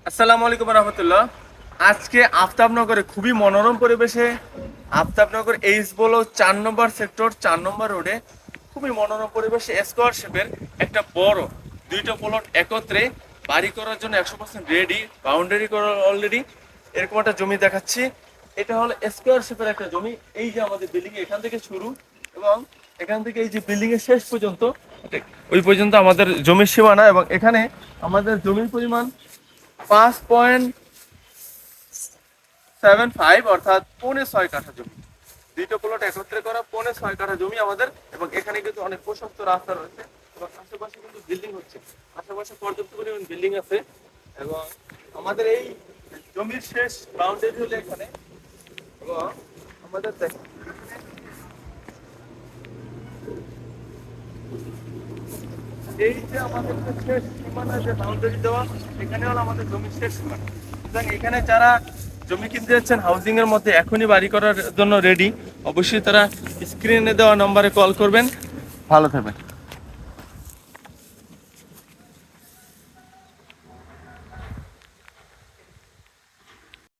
আসসালামু আলাইকুম রহমতুল্লাহ। আজকে আফতাবনগরে খুবই মনোরম পরিবেশে আফতাবনগর এইচ বলো 4 নম্বর সেক্টর 4 নম্বর রোডে খুবই মনোরম পরিবেশে স্কোয়ার শেপের একটা বড় দুইটা প্লট একত্রে বাড়ি করার জন্য 100% রেডি, বাউন্ডারি করা অলরেডি, এরকম একটা জমি দেখাচ্ছি। এটা হলো স্কোয়ার শেপের একটা জমি। এই যে আমাদের বিল্ডিং এখান থেকে শুরু এবং এখান থেকে এই যে বিল্ডিং এর শেষ পর্যন্ত ওই পর্যন্ত আমাদের জমির সীমানা, এবং এখানে আমাদের জমির পরিমাণ 5.75 অর্থাৎ 6.25 কাঠা জমি। দুইটা প্লট একত্রে করা 6.25 কাঠা জমি আমাদের, এবং এখানে কিন্তু অনেক প্রশস্ত রাস্তা রয়েছে এবং আশেপাশে কিন্তু বিল্ডিং হচ্ছে, আশেপাশে পর্যাপ্ত পরিমাণ বিল্ডিং আছে। এবং আমাদের এই জমির শেষ বাউন্ডারি হলো এখানে, এবং আমাদের দেখেন এই যে আমাদের যে শেষ সীমানা যে বাউন্ডারি দেওয়া, এখানে হলো আমাদের জমির শেষ সীমানা। সুতরাং এখানে যারা জমি কিনতে যাচ্ছেন হাউজিং এর মধ্যে এখনই বাড়ি করার জন্য রেডি, অবশ্যই তারা স্ক্রিনে দেওয়া নম্বরে কল করবেন। ভালো থাকবেন।